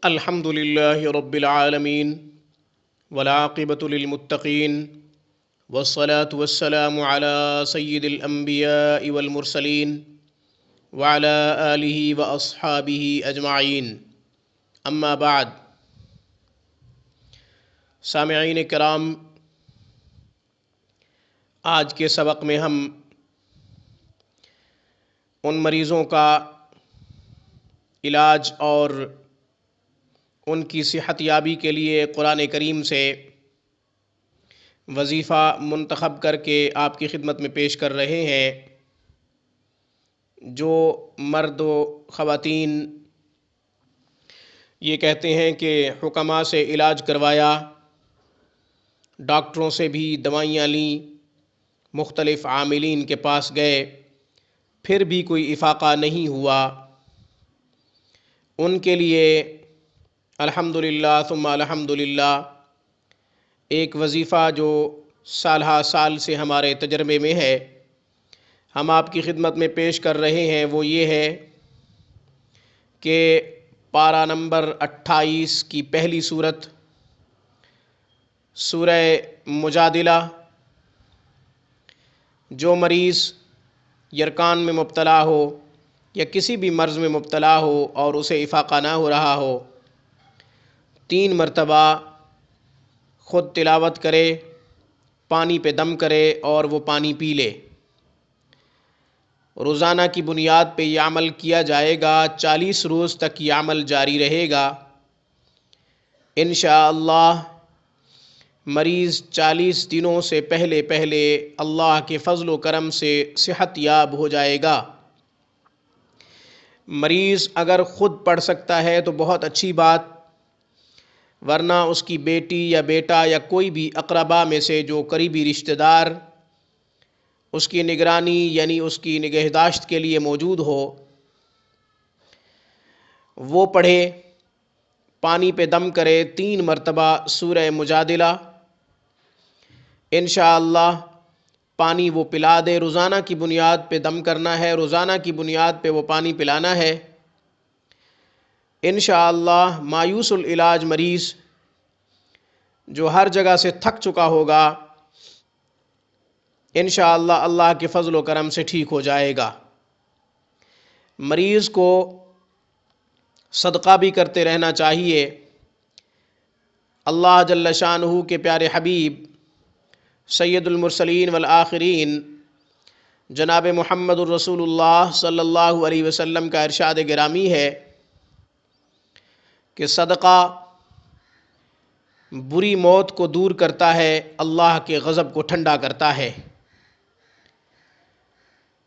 الحمد للہ رب العالمین والعاقبۃ للمتقین والصلاة والسلام علی سید الانبیاء والمرسلین وعلی آلہ واصحابہ اجمعین، اما بعد۔ سامعین کرام، آج کے سبق میں ہم ان مریضوں کا علاج اور ان کی صحت یابی کے لیے قرآن کریم سے وظیفہ منتخب کر کے آپ کی خدمت میں پیش کر رہے ہیں۔ جو مرد و خواتین یہ کہتے ہیں کہ حکماء سے علاج کروایا، ڈاکٹروں سے بھی دوائیاں لیں، مختلف عاملین کے پاس گئے، پھر بھی کوئی افاقہ نہیں ہوا، ان کے لیے الحمدللہ ثم الحمدللہ ایک وظیفہ جو سالہ سال سے ہمارے تجربے میں ہے، ہم آپ کی خدمت میں پیش کر رہے ہیں۔ وہ یہ ہے کہ پارہ نمبر 28 کی پہلی سورت، سورہ مجادلہ، جو مریض یرکان میں مبتلا ہو یا کسی بھی مرض میں مبتلا ہو اور اسے افاقہ نہ ہو رہا ہو، 3 مرتبہ خود تلاوت کرے، پانی پہ دم کرے اور وہ پانی پی لے۔ روزانہ کی بنیاد پہ یہ عمل کیا جائے گا، 40 روز تک یہ عمل جاری رہے گا۔ انشاءاللہ مریض 40 دنوں سے پہلے اللہ کے فضل و کرم سے صحت یاب ہو جائے گا۔ مریض اگر خود پڑھ سکتا ہے تو بہت اچھی بات، ورنہ اس کی بیٹی یا بیٹا یا کوئی بھی اقربا میں سے جو قریبی رشتہ دار اس کی نگرانی یعنی اس کی نگہداشت کے لیے موجود ہو، وہ پڑھے، پانی پہ دم کرے، 3 مرتبہ سورہ مجادلہ، انشاءاللہ پانی وہ پلا دے۔ روزانہ کی بنیاد پہ دم کرنا ہے، روزانہ کی بنیاد پہ وہ پانی پلانا ہے۔ انشاءاللہ مایوس العلاج مریض جو ہر جگہ سے تھک چکا ہوگا، انشاءاللہ اللہ کے فضل و کرم سے ٹھیک ہو جائے گا۔ مریض کو صدقہ بھی کرتے رہنا چاہیے۔ اللہ جل شانہ کے پیارے حبیب سید المرسلین والآخرین جناب محمد الرسول اللہ صلی اللہ علیہ وسلم کا ارشاد گرامی ہے کہ صدقہ بری موت کو دور کرتا ہے، اللہ کے غضب کو ٹھنڈا کرتا ہے۔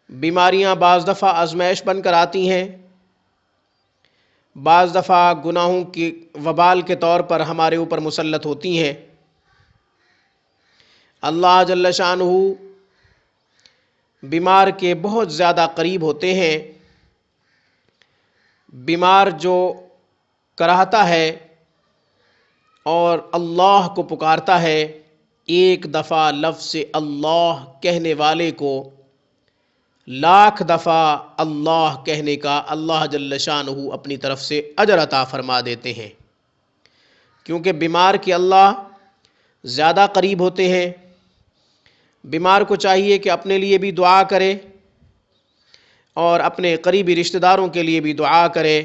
بیماریاں بعض دفعہ آزمائش بن کر آتی ہیں، بعض دفعہ گناہوں کی وبال کے طور پر ہمارے اوپر مسلط ہوتی ہیں۔ اللہ جل شانہ بیمار کے بہت زیادہ قریب ہوتے ہیں۔ بیمار جو کراہتا ہے اور اللہ کو پکارتا ہے، ایک دفعہ لفظ اللہ کہنے والے کو لاکھ دفعہ اللہ کہنے کا اللہ جل شانہ اپنی طرف سے اجر عطا فرما دیتے ہیں، کیونکہ بیمار کے اللہ زیادہ قریب ہوتے ہیں۔ بیمار کو چاہیے کہ اپنے لیے بھی دعا کرے اور اپنے قریبی رشتہ داروں کے لیے بھی دعا کرے۔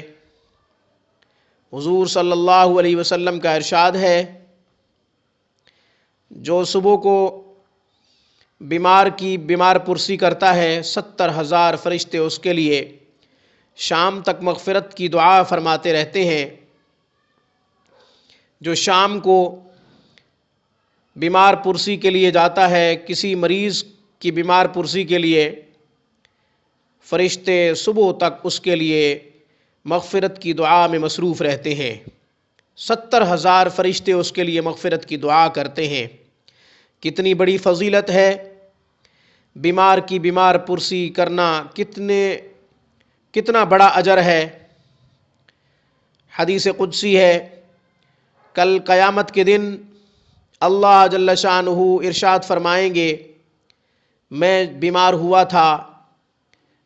حضور صلی اللہ علیہ وسلم کا ارشاد ہے، جو صبح کو بیمار کی بیمار پرسی کرتا ہے، 70,000 فرشتے اس کے لیے شام تک مغفرت کی دعا فرماتے رہتے ہیں۔ جو شام کو بیمار پرسی کے لیے جاتا ہے، کسی مریض کی بیمار پرسی کے لیے، فرشتے صبح تک اس کے لیے مغفرت کی دعا میں مصروف رہتے ہیں۔ 70,000 فرشتے اس کے لیے مغفرت کی دعا کرتے ہیں۔ کتنی بڑی فضیلت ہے بیمار کی بیمار پرسی کرنا، کتنا بڑا اجر ہے۔ حدیث قدسی ہے، کل قیامت کے دن اللہ جل شانہ ارشاد فرمائیں گے، میں بیمار ہوا تھا،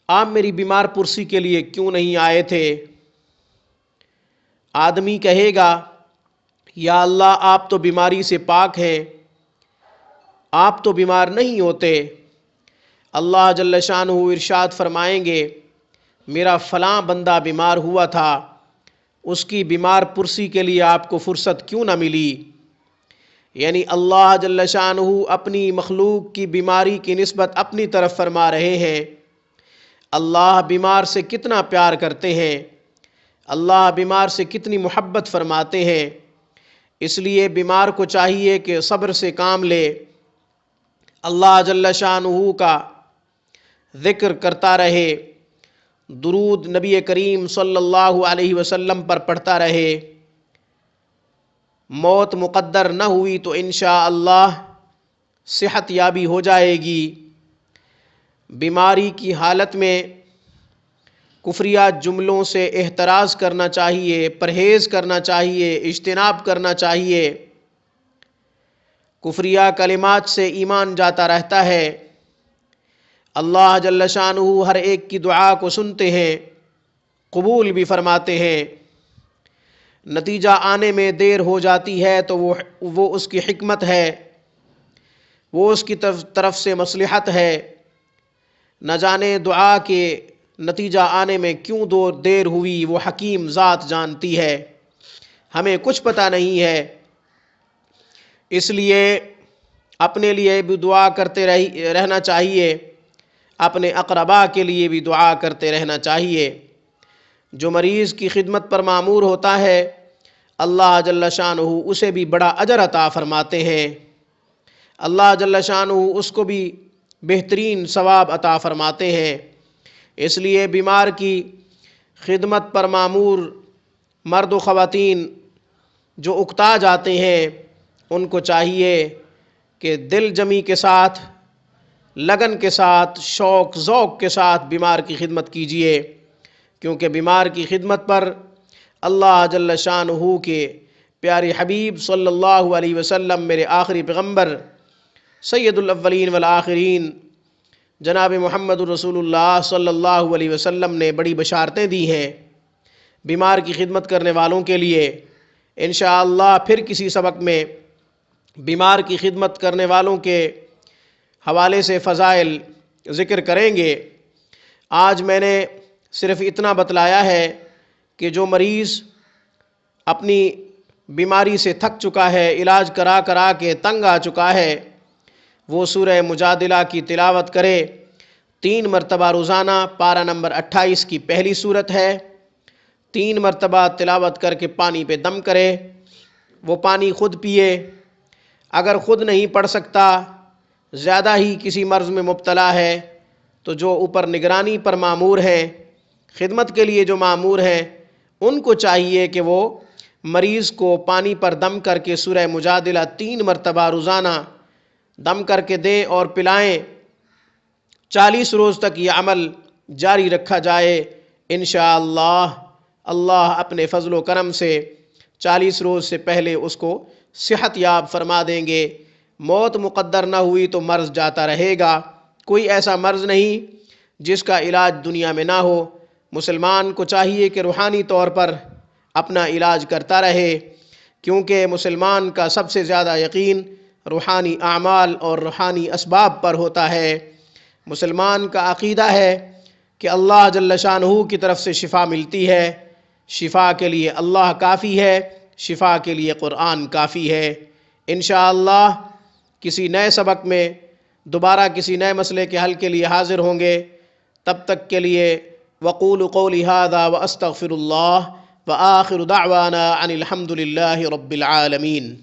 آپ میری بیمار پرسی کے لیے کیوں نہیں آئے تھے؟ آدمی کہے گا یا اللہ آپ تو بیماری سے پاک ہیں، آپ تو بیمار نہیں ہوتے، اللہ جل شانہ ارشاد فرمائیں گے میرا فلاں بندہ بیمار ہوا تھا، اس کی بیمار پرسی کے لیے آپ کو فرصت کیوں نہ ملی؟ یعنی اللہ جل شانہ اپنی مخلوق کی بیماری کی نسبت اپنی طرف فرما رہے ہیں۔ اللہ بیمار سے کتنا پیار کرتے ہیں، اللہ بیمار سے کتنی محبت فرماتے ہیں، اس لیے بیمار کو چاہیے کہ صبر سے کام لے، اللہ جل شانہ کا ذکر کرتا رہے، درود نبی کریم صلی اللہ علیہ وسلم پر پڑھتا رہے۔ موت مقدر نہ ہوئی تو انشاءاللہ صحت یابی ہو جائے گی۔ بیماری کی حالت میں کفریہ جملوں سے احتراز کرنا چاہیے، پرہیز کرنا چاہیے، اجتناب کرنا چاہیے۔ کفریہ کلمات سے ایمان جاتا رہتا ہے۔ اللہ جل شانہ ہر ایک کی دعا کو سنتے ہیں، قبول بھی فرماتے ہیں۔ نتیجہ آنے میں دیر ہو جاتی ہے تو وہ اس کی حکمت ہے، وہ اس کی طرف سے مصلحت ہے۔ نہ جانے دعا کے نتیجہ آنے میں کیوں دیر ہوئی، وہ حکیم ذات جانتی ہے، ہمیں کچھ پتہ نہیں ہے۔ اس لیے اپنے لیے بھی دعا کرتے رہنا چاہیے، اپنے اقربا کے لیے بھی دعا کرتے رہنا چاہیے۔ جو مریض کی خدمت پر مامور ہوتا ہے اللہ جل شانہ اسے بھی بڑا اجر عطا فرماتے ہیں، اللہ جل شانہ اس کو بھی بہترین ثواب عطا فرماتے ہیں۔ اس لیے بیمار کی خدمت پر مامور مرد و خواتین جو اکتا جاتے ہیں ان کو چاہیے کہ دل جمی کے ساتھ، لگن کے ساتھ، شوق ذوق کے ساتھ بیمار کی خدمت کیجیے، کیونکہ بیمار کی خدمت پر اللہ جل شانہ کے پیارے حبیب صلی اللہ علیہ وسلم، میرے آخری پیغمبر سید الاولین والآخرین جناب محمد الرسول اللہ صلی اللہ علیہ وسلم نے بڑی بشارتیں دی ہیں بیمار کی خدمت کرنے والوں کے لیے۔ انشاءاللہ پھر کسی سبق میں بیمار کی خدمت کرنے والوں کے حوالے سے فضائل ذکر کریں گے۔ آج میں نے صرف اتنا بتلایا ہے کہ جو مریض اپنی بیماری سے تھک چکا ہے، علاج کرا کرا کے تنگ آ چکا ہے، وہ سورہ مجادلہ کی تلاوت کرے 3 مرتبہ روزانہ۔ پارہ نمبر 28 کی پہلی صورت ہے، 3 مرتبہ تلاوت کر کے پانی پہ دم کرے، وہ پانی خود پیے۔ اگر خود نہیں پڑھ سکتا، زیادہ ہی کسی مرض میں مبتلا ہے، تو جو اوپر نگرانی پر مامور ہیں، خدمت کے لیے جو مامور ہیں، ان کو چاہیے کہ وہ مریض کو پانی پر دم کر کے سورہ مجادلہ 3 مرتبہ روزانہ دم کر کے دیں اور پلائیں۔ 40 روز تک یہ عمل جاری رکھا جائے، انشاءاللہ اللہ اپنے فضل و کرم سے 40 روز سے پہلے اس کو صحت یاب فرما دیں گے۔ موت مقدر نہ ہوئی تو مرض جاتا رہے گا۔ کوئی ایسا مرض نہیں جس کا علاج دنیا میں نہ ہو۔ مسلمان کو چاہیے کہ روحانی طور پر اپنا علاج کرتا رہے، کیونکہ مسلمان کا سب سے زیادہ یقین روحانی اعمال اور روحانی اسباب پر ہوتا ہے۔ مسلمان کا عقیدہ ہے کہ اللہ جل شانہ کی طرف سے شفا ملتی ہے، شفا کے لیے اللہ کافی ہے، شفا کے لیے قرآن کافی ہے۔ انشاءاللہ کسی نئے سبق میں دوبارہ کسی نئے مسئلے کے حل کے لیے حاضر ہوں گے۔ تب تک کے لیے وقول قولی ھذا واستغفر اللہ وآخر دعوانا ان الحمد للہ رب العالمین۔